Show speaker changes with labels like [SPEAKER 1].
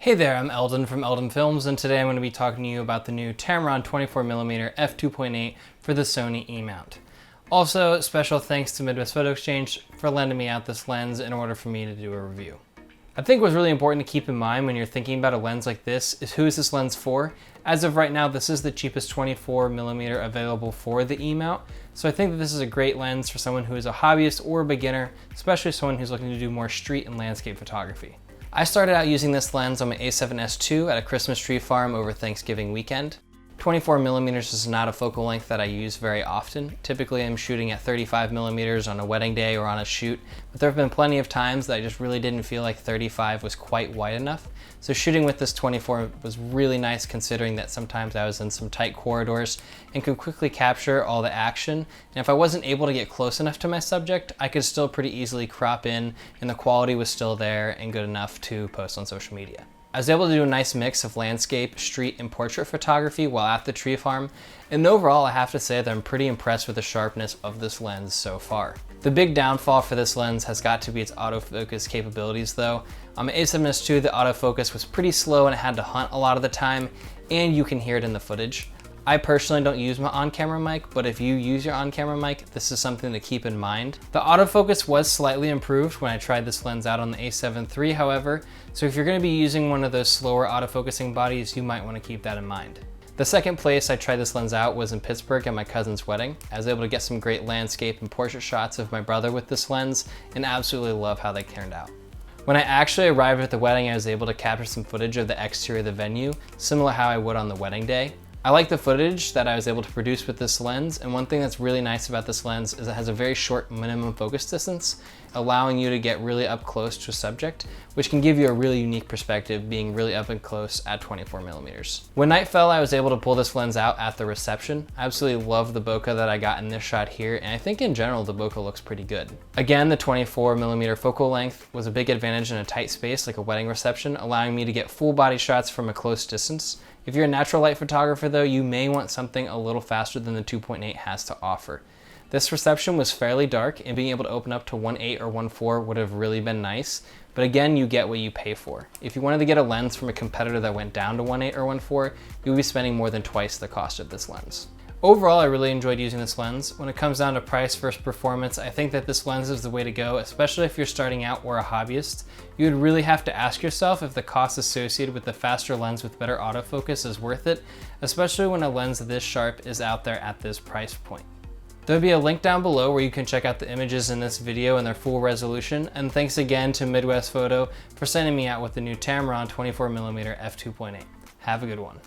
[SPEAKER 1] Hey there, I'm Eldon from Eldon Films, and today I'm going to be talking to you about the new Tamron 24mm f2.8 for the Sony E-Mount. Also, special thanks to Midwest Photo Exchange for lending me out this lens in order for me to do a review. I think what's really important to keep in mind when you're thinking about a lens like this is who is this lens for. As of right now, this is the cheapest 24mm available for the E-Mount, so I think that this is a great lens for someone who is a hobbyist or a beginner, especially someone who's looking to do more street and landscape photography. I started out using this lens on my A7S II at a Christmas tree farm over Thanksgiving weekend. 24mm is not a focal length that I use very often. Typically I'm shooting at 35mm on a wedding day or on a shoot, but there have been plenty of times that I just really didn't feel like 35 was quite wide enough. So shooting with this 24 was really nice, considering that sometimes I was in some tight corridors and could quickly capture all the action. And if I wasn't able to get close enough to my subject, I could still pretty easily crop in and the quality was still there and good enough to post on social media. I was able to do a nice mix of landscape, street, and portrait photography while at the tree farm, and overall I have to say that I'm pretty impressed with the sharpness of this lens so far. The big downfall for this lens has got to be its autofocus capabilities though. On my A7S II, the autofocus was pretty slow and it had to hunt a lot of the time, and you can hear it in the footage. I personally don't use my on-camera mic, but if you use your on-camera mic, this is something to keep in mind. The autofocus was slightly improved when I tried this lens out on the A7 III, however, so if you're going to be using one of those slower autofocusing bodies, you might want to keep that in mind. The second place I tried this lens out was in Pittsburgh at my cousin's wedding. I was able to get some great landscape and portrait shots of my brother with this lens, and absolutely love how they turned out. When I actually arrived at the wedding, I was able to capture some footage of the exterior of the venue, similar how I would on the wedding day. I like the footage that I was able to produce with this lens, and one thing that's really nice about this lens is it has a very short minimum focus distance, allowing you to get really up close to a subject, which can give you a really unique perspective being really up and close at 24mm. When night fell, I was able to pull this lens out at the reception. I absolutely love the bokeh that I got in this shot here, and I think in general the bokeh looks pretty good. Again, the 24mm focal length was a big advantage in a tight space like a wedding reception, allowing me to get full body shots from a close distance. If you're a natural light photographer though, you may want something a little faster than the 2.8 has to offer. This reception was fairly dark, and being able to open up to 1.8 or 1.4 would have really been nice, but again, you get what you pay for. If you wanted to get a lens from a competitor that went down to 1.8 or 1.4, you would be spending more than twice the cost of this lens. Overall, I really enjoyed using this lens. When it comes down to price versus performance, I think that this lens is the way to go, especially if you're starting out or a hobbyist. You would really have to ask yourself if the cost associated with the faster lens with better autofocus is worth it, especially when a lens this sharp is out there at this price point. There'll be a link down below where you can check out the images in this video in their full resolution, and thanks again to Midwest Photo for sending me out with the new Tamron 24mm f2.8. Have a good one.